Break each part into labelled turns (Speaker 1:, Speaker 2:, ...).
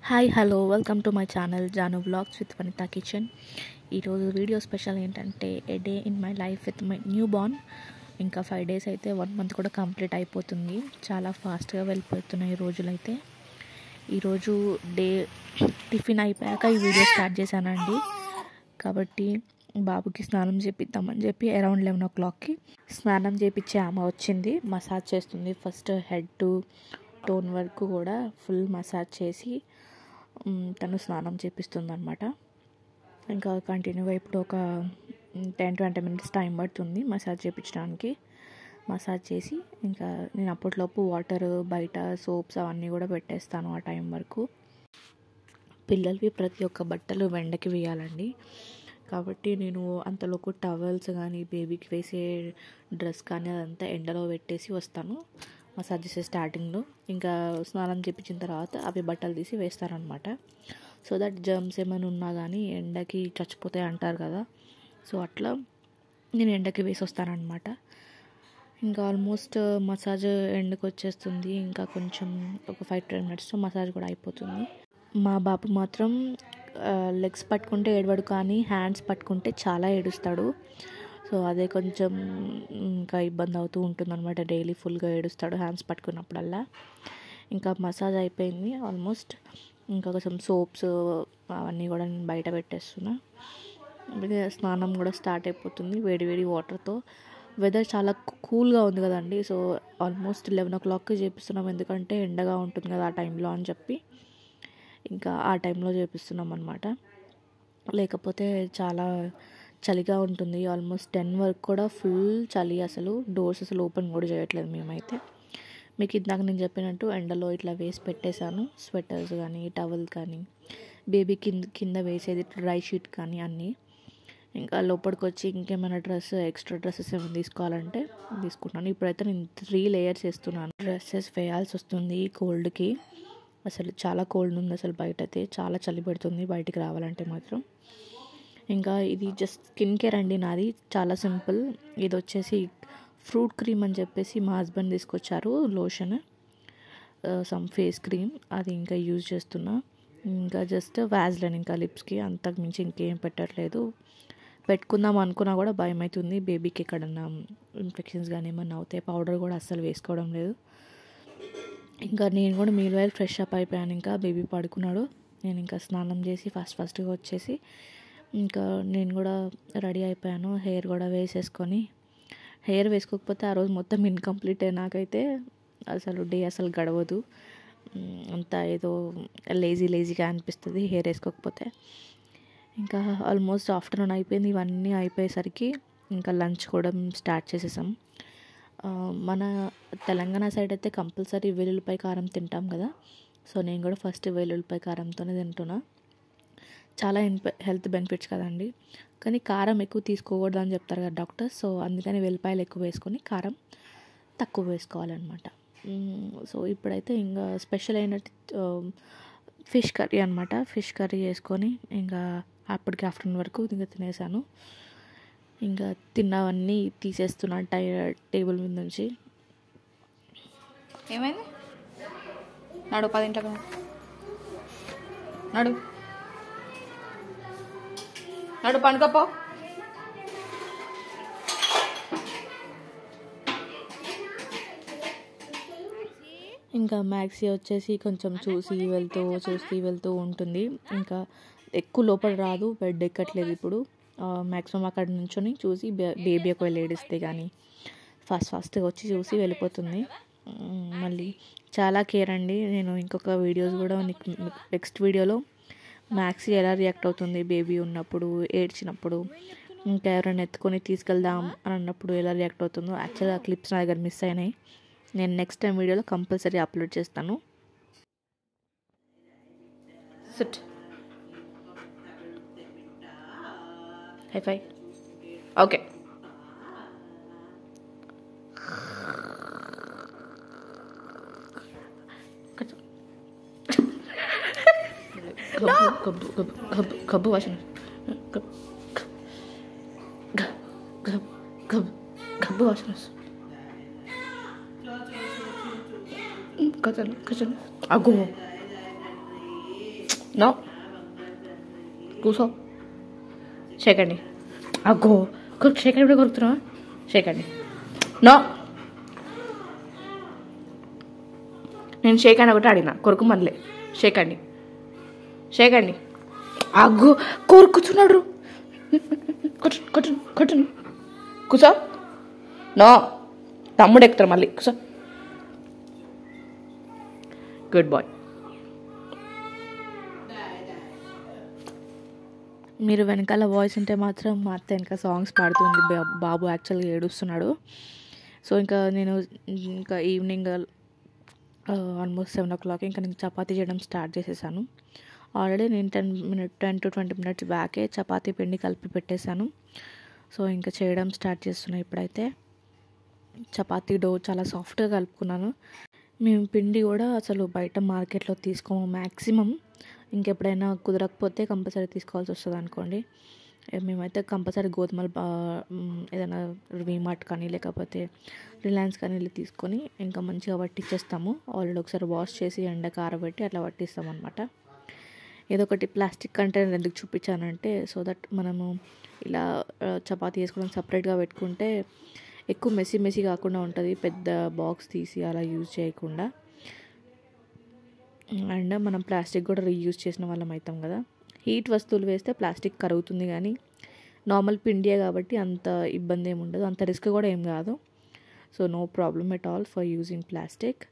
Speaker 1: Hi hello welcome to my channel Jaanu vlogs with Vanitha kitchen. ఈరోజు video special ఏంటంటే a day in my life with my newborn. ఇంకా 5 days అయితే 1 month కూడా complete అయిపోతుంది. చాలా ఫాస్ట్గా వెళ్ళిపోతున్నాయి ఈ రోజులైతే. ఈరోజు డే టిఫిన్ అయిపోయాక ఈ వీడియో స్టార్ట్ చేశానండి. కాబట్టి బాబుకి స్నానం చేపిద్దామని చెప్పి అరౌండ్ 11 o'clockకి స్నానం చేపించే ఆమె వచ్చింది. మసాజ్ చేస్తుంది. ఫస్ట్ హెడ్ టు టోన్ వరకు కూడా ఫుల్ మసాజ్ చేసి తను స్నానం చేపిస్తుంది అనమాట. ఇంకా కంటిన్యూగా ఇప్పుడు ఒక 10-20 minutes టైం పడుతుంది మసాజ్ చేయించడానికి. మసాజ్ చేసి ఇంకా నేను అప్పట్లోపు వాటర్ బయట సోప్స్ అవన్నీ కూడా పెట్టేస్తాను ఆ టైం వరకు. పిల్లలవి ప్రతి ఒక్క బట్టలు ఎండకి వేయాలండి. కాబట్టి నేను అంతలోపు టవల్స్ కానీ బేబీకి వేసే డ్రెస్ కానీ అదంతా ఎండలో పెట్టేసి వస్తాను మసాజ్ చేసే స్టార్టింగ్లో. ఇంకా స్నానం చేయించిన తర్వాత అవి బట్టలు తీసి వేస్తారనమాట. సో దట్ జర్మ్స్ ఏమైనా ఉన్నా కానీ ఎండకి చచ్చిపోతాయి అంటారు కదా. సో అట్లా నేను ఎండకి వేసి వస్తానమాట. ఇంకా ఆల్మోస్ట్ మసాజ్ ఎండకి వచ్చేస్తుంది. ఇంకా కొంచెం ఒక 5-10 minutesలో మసాజ్ కూడా అయిపోతుంది. మా బాబు మాత్రం లెగ్స్ పట్టుకుంటే ఏడవడు, కానీ హ్యాండ్స్ పట్టుకుంటే చాలా ఏడుస్తాడు. సో అదే కొంచెం ఇంకా ఇబ్బంది అవుతూ ఉంటుందన్నమాట. డైలీ ఫుల్గా ఏడుస్తాడు హ్యాండ్స్ పట్టుకున్నప్పుడల్లా. ఇంకా మసాజ్ అయిపోయింది ఆల్మోస్ట్. ఇంకా కొంచెం సోప్స్ అవన్నీ కూడా నేను బయట పెట్టేస్తున్నా. స్నానం కూడా స్టార్ట్ అయిపోతుంది వేడి వేడి వాటర్తో. వెదర్ చాలా కూల్గా ఉంది కదండి. సో ఆల్మోస్ట్ 11 o'clockకి చేపిస్తున్నాం, ఎందుకంటే ఎండగా ఉంటుంది కదా ఆ టైంలో అని చెప్పి ఇంకా ఆ టైంలో చేపిస్తున్నాం అనమాట. లేకపోతే చాలా చలిగా ఉంటుంది. ఆల్మోస్ట్ 10 వరకు కూడా ఫుల్ చలి. అసలు డోర్స్ అసలు ఓపెన్ కూడా చేయట్లేదు మేమైతే. మీకు ఇందాక నేను చెప్పినట్టు ఎండలో ఇట్లా వేసి పెట్టేశాను. స్వెటర్స్ కానీ టవల్ కానీ బేబీ కింద వేసేది డ్రై షీట్ కానీ అన్నీ. ఇంకా లోపలికి వచ్చి ఇంకేమైనా ఎక్స్ట్రా డ్రెస్సెస్ ఏమైనా తీసుకోవాలంటే తీసుకుంటున్నాను. ఇప్పుడైతే నేను 3 layers వేస్తున్నాను. డ్రెస్సెస్ వేయాల్సి వస్తుంది ఈ కోల్డ్కి. అసలు చాలా కోల్డ్ ఉంది అసలు. బయట అయితే చాలా చలి పెడుతుంది బయటికి రావాలంటే మాత్రం. ఇంకా ఇది జస్ట్ స్కిన్ కేర్ అండి నాది, చాలా సింపుల్. ఇది వచ్చేసి ఫ్రూట్ క్రీమ్ అని చెప్పేసి మా హస్బెండ్ తీసుకొచ్చారు, లోషన్ సమ్ ఫేస్ క్రీమ్. అది ఇంకా యూజ్ చేస్తున్నా. ఇంకా జస్ట్ వ్యాజ్లైన్ ఇంకా లిప్స్కి, అంతకు మించి ఇంకేం పెట్టట్లేదు. పెట్టుకుందాం అనుకున్నా కూడా భయం అవుతుంది బేబీకి ఎక్కడన్నా ఇన్ఫెక్షన్స్ కానీ ఏమన్నా అవుతాయి. పౌడర్ కూడా అస్సలు వేసుకోవడం లేదు. ఇంకా నేను కూడా మీల్వైల్ ఫ్రెష్ అప్ అయిపోయాను. ఇంకా బేబీ పడుకున్నాడు. నేను ఇంకా స్నానం చేసి ఫాస్ట్గా వచ్చేసి ఇంకా నేను కూడా రెడీ అయిపోయాను. హెయిర్ కూడా వేసేసుకొని, హెయిర్ వేసుకోకపోతే ఆ రోజు మొత్తం ఇన్కంప్లీటే. నాకైతే అసలు డే అసలు గడవదు. అంతా ఏదో లేజీగా అనిపిస్తుంది హెయిర్ వేసుకోకపోతే. ఇంకా ఆల్మోస్ట్ ఆఫ్టర్నూన్ అయిపోయింది. ఇవన్నీ అయిపోయేసరికి ఇంకా లంచ్ కూడా స్టార్ట్ చేసేసాం. మన తెలంగాణ సైడ్ అయితే కంపల్సరీ వెల్లుల్లిపాయ కారం తింటాం కదా. సో నేను కూడా ఫస్ట్ వెల్లుల్లిపాయ కారంతోనే తింటున్నా. చాలా హెల్త్ బెనిఫిట్స్ కదండి. కానీ కారం ఎక్కువ తీసుకోకూడదు అని చెప్తారు కదా డాక్టర్స్. సో అందుకని వెల్లిపాయలు ఎక్కువ వేసుకొని కారం తక్కువ వేసుకోవాలన్నమాట. సో ఇప్పుడైతే ఇంకా స్పెషల్ అయినట్టు ఫిష్ కర్రీ అనమాట. ఫిష్ కర్రీ చేసుకొని ఇంకా అప్పటికి ఆఫ్టర్నూన్ వరకు ఇంకా తినేసాను. ఇంకా తిన్నవన్నీ తీసేస్తున్నా టేబుల్ మీద నుంచి.
Speaker 2: ఏమైంది? నడు 10 గంటలకు నడు నడు పండుకపో.
Speaker 1: ఇంకా మ్యాక్సీ వచ్చేసి కొంచెం చూసి వెళ్తూ ఉంటుంది. ఇంకా ఎక్కువ లోపల రాదు, బెడ్ ఎక్కట్లేదు ఇప్పుడు. మ్యాక్సిమం అక్కడ నుంచొని చూసి బేబీ ఒకవేళ ఏడిస్తే కానీ ఫాస్ట్గా వచ్చి చూసి వెళ్ళిపోతుంది. మళ్ళీ చాలా కేర్ అండి. నేను ఇంకొక వీడియోస్ కూడా నెక్స్ట్ వీడియోలో మ్యాక్సీ ఎలా రియాక్ట్ అవుతుంది బేబీ ఉన్నప్పుడు, ఏడ్చినప్పుడు, ఇంకా ఎవరైనా ఎత్తుకొని తీసుకెళ్దాం అని అన్నప్పుడు ఎలా రియాక్ట్ అవుతుందో. యాక్చువల్గా క్లిప్స్ నా దగ్గర మిస్ అయినాయి. నేను నెక్స్ట్ టైం వీడియోలో కంపల్సరీ అప్లోడ్ చేస్తాను.
Speaker 2: SIT
Speaker 1: high
Speaker 2: okay.
Speaker 1: గబ్బు వాసన, గబ్బు వాసన. కథలు అగో
Speaker 2: నో కూసో షేకండి అగ్గో షేకండి ఇప్పుడు కొరుకుతున్నావా షేకండి నో నేను షేకండి ఒకటి అడిగిన కొరుకు మళ్ళీ షేకండి షేకండి అగ్గో కొరుకుతున్నాడు కొట్టు కూసో నో తమ్ముడు ఎక్కుతారు మళ్ళీ కూసో గుడ్ బాయ్.
Speaker 1: మీరు వెనకాల వాయిస్ ఉంటే మాత్రం మా అత్త వెనక సాంగ్స్ పాడుతుంది. బాబు యాక్చువల్గా ఏడుస్తున్నాడు. సో ఇంకా నేను ఇంకా ఈవినింగ్ ఆల్మోస్ట్ 7 o'clock ఇంకా నేను చపాతీ చేయడం స్టార్ట్ చేసేసాను. ఆల్రెడీ నేను 10 to 20 minutes బ్యాకే చపాతీ పిండి కలిపి పెట్టేశాను. సో ఇంకా చేయడం స్టార్ట్ చేస్తున్నాను. ఇప్పుడైతే చపాతీ డో చాలా సాఫ్ట్గా కలుపుకున్నాను. మేము పిండి కూడా అసలు బయట మార్కెట్లో తీసుకోము మ్యాక్సిమం. ఇంకెప్పుడైనా కుదరకపోతే కంపల్సరీ తీసుకోవాల్సి వస్తుంది అనుకోండి. మేమైతే కంపల్సరీ గోధుమలు ఏదైనా వీమార్ట్ కానీ లేకపోతే రిలయన్స్ కానీ వెళ్ళి తీసుకొని ఇంకా మంచిగా పట్టించేస్తాము. ఆల్రెడీ ఒకసారి వాష్ చేసి ఎండకు ఆరబెట్టి అట్లా పట్టిస్తాం అనమాట. ఏదో ఒకటి ప్లాస్టిక్ కంటైనర్ ఎందుకు చూపించానంటే సో దట్ మనము ఇలా చపాతీ వేసుకోవడం సపరేట్గా పెట్టుకుంటే ఎక్కువ మెస్సీ కాకుండా ఉంటుంది. పెద్ద బాక్స్ తీసి అలా యూజ్ చేయకుండా. అండ్ మనం ప్లాస్టిక్ కూడా రీయూజ్ చేసిన వాళ్ళం అవుతాం కదా. హీట్ వస్తువులు వేస్తే ప్లాస్టిక్ కరుగుతుంది కానీ నార్మల్ పిండియే కాబట్టి అంత ఇబ్బంది ఏమి ఉండదు, అంత రిస్క్ కూడా ఏం కాదు. So no problem at all for using plastic.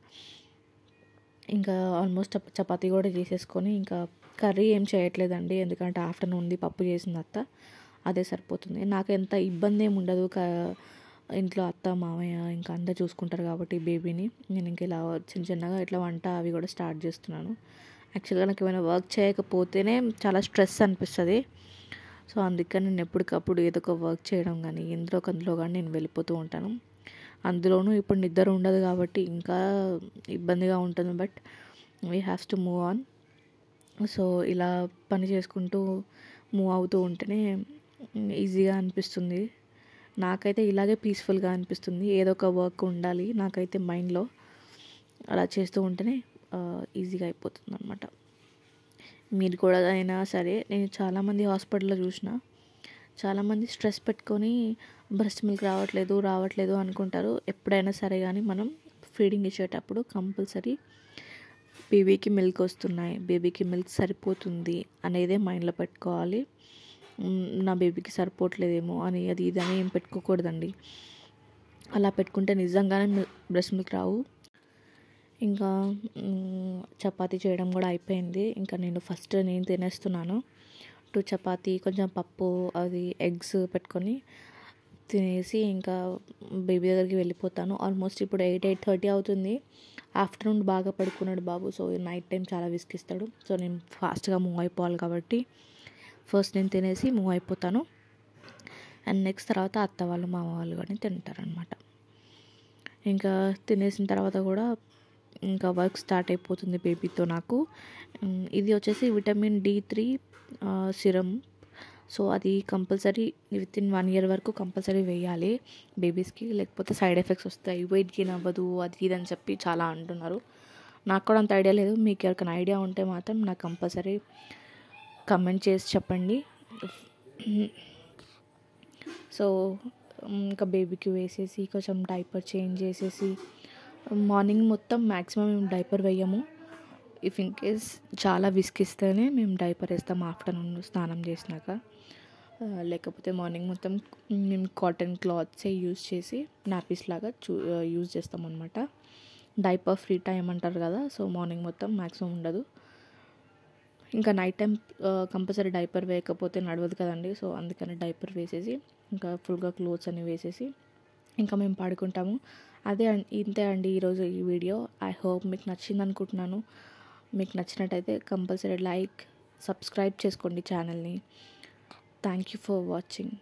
Speaker 1: ఇంకా ఆల్మోస్ట్ చపాతీ కూడా చేసేసుకొని ఇంకా కర్రీ ఏం చేయట్లేదండి, ఎందుకంటే ఆఫ్టర్నూన్ది పప్పు చేసింది అత్త, అదే సరిపోతుంది. నాకు ఎంత ఇబ్బంది ఏమి ఉండదు. ఇంట్లో అత్త మామయ్య ఇంకా అందరు చూసుకుంటారు కాబట్టి బేబీని. నేను ఇంకా ఇలా చిన్నగా ఇట్లా వంట అవి కూడా స్టార్ట్ చేస్తున్నాను. యాక్చువల్గా నాకు ఏమైనా వర్క్ చేయకపోతేనే చాలా స్ట్రెస్ అనిపిస్తుంది. సో అందుకని నేను ఎప్పటికప్పుడు ఏదో ఒక వర్క్ చేయడం కానీ అందులో కానీ నేను వెళ్ళిపోతూ ఉంటాను. అందులోనూ ఇప్పుడు నిద్ర ఉండదు కాబట్టి ఇంకా ఇబ్బందిగా ఉంటుంది. But we have to move on. So ఇలా పని చేసుకుంటూ మూవ్ అవుతూ ఉంటేనే ఈజీగా అనిపిస్తుంది. నాకైతే ఇలాగే పీస్ఫుల్గా అనిపిస్తుంది. ఏదో ఒక వర్క్ ఉండాలి నాకైతే మైండ్లో, అలా చేస్తూ ఉంటేనే ఈజీగా అయిపోతుంది అనమాట. మీరు కూడా అయినా సరే, నేను చాలామంది హాస్పిటల్లో చూసిన చాలామంది స్ట్రెస్ పెట్టుకొని బ్రెస్ట్ మిల్క్ రావట్లేదు అనుకుంటారు. ఎప్పుడైనా సరే కానీ మనం ఫీడింగ్ ఇచ్చేటప్పుడు కంపల్సరీ బేబీకి మిల్క్ వస్తున్నాయి, బేబీకి మిల్క్ సరిపోతుంది అనేదే మైండ్లో పెట్టుకోవాలి. నా బేబీకి సరిపోవట్లేదేమో అని అది ఇదని ఏం పెట్టుకోకూడదండి. అలా పెట్టుకుంటే నిజంగానే బ్రెస్ట్ మిల్క్ రావు. ఇంకా చపాతీ చేయడం కూడా అయిపోయింది. ఇంకా నేను ఫస్ట్ తినేస్తున్నాను. 2 చపాతీ కొంచెం పప్పు అది ఎగ్స్ పెట్టుకొని తినేసి ఇంకా బేబీ దగ్గరికి వెళ్ళిపోతాను. ఆల్మోస్ట్ ఇప్పుడు 8:30 అవుతుంది. ఆఫ్టర్నూన్ బాగా పడుకున్నాడు బాబు. సో నైట్ టైం చాలా విసిగిస్తాడు. సో నేను ఫాస్ట్గా మూవ్ అయిపోవాలి కాబట్టి ఫస్ట్ నేను తినేసి మూవ్ అయిపోతాను. అండ్ నెక్స్ట్ తర్వాత అత్త వాళ్ళు మామ వాళ్ళు కానీ తింటారనమాట. ఇంకా తినేసిన తర్వాత కూడా ఇంకా వర్క్ స్టార్ట్ అయిపోతుంది బేబీతో నాకు. ఇది వచ్చేసి విటమిన్ D3 సిరం. సో అది కంపల్సరీ వితిన్ 1 year వరకు కంపల్సరీ వేయాలి బేబీస్కి, లేకపోతే సైడ్ ఎఫెక్ట్స్ వస్తాయి, వెయిట్ గెయిన్ అవ్వదు అది ఇది అని చెప్పి చాలా అంటున్నారు. నాకు కూడా అంత ఐడియా లేదు. మీకు ఎవరికైనా ఐడియా ఉంటే మాత్రం నాకు కంపల్సరీ కమెంట్ చేసి చెప్పండి. సో ఇంకా బేబీకి వేసేసి కొంచెం డైపర్ చేంజ్ చేసేసి మార్నింగ్ మొత్తం మ్యాక్సిమం మేము డైపర్ వేయము. ఇఫ్ ఇన్ కేస్ చాలా విసిగిస్తేనే మేము డైపర్ వేస్తాం ఆఫ్టర్నూన్ స్నానం చేసినాక. లేకపోతే మార్నింగ్ మొత్తం మేము కాటన్ క్లాత్సే యూజ్ చేసి నాపీస్ లాగా యూజ్ చేస్తాం అనమాట. డైపర్ ఫ్రీ టైం అంటారు కదా. సో మార్నింగ్ మొత్తం మ్యాక్సిమం ఉండదు. ఇంకా నైట్ టైం కంపల్సరీ డైపర్ వేయకపోతే నడవదు కదండి. సో అందుకని డైపర్ వేసేసి ఇంకా ఫుల్గా క్లోత్స్ అన్ని వేసేసి ఇంకా మేము పడుకుంటాము. ఇంతే అండి ఈరోజు ఈ వీడియో. ఐ హోప్ మీకు నచ్చింది అనుకుంటున్నాను. మీకు నచ్చినట్టయితే కంపల్సరీ లైక్, సబ్స్క్రైబ్ చేసుకోండి ఛానల్ని. Thank you for watching.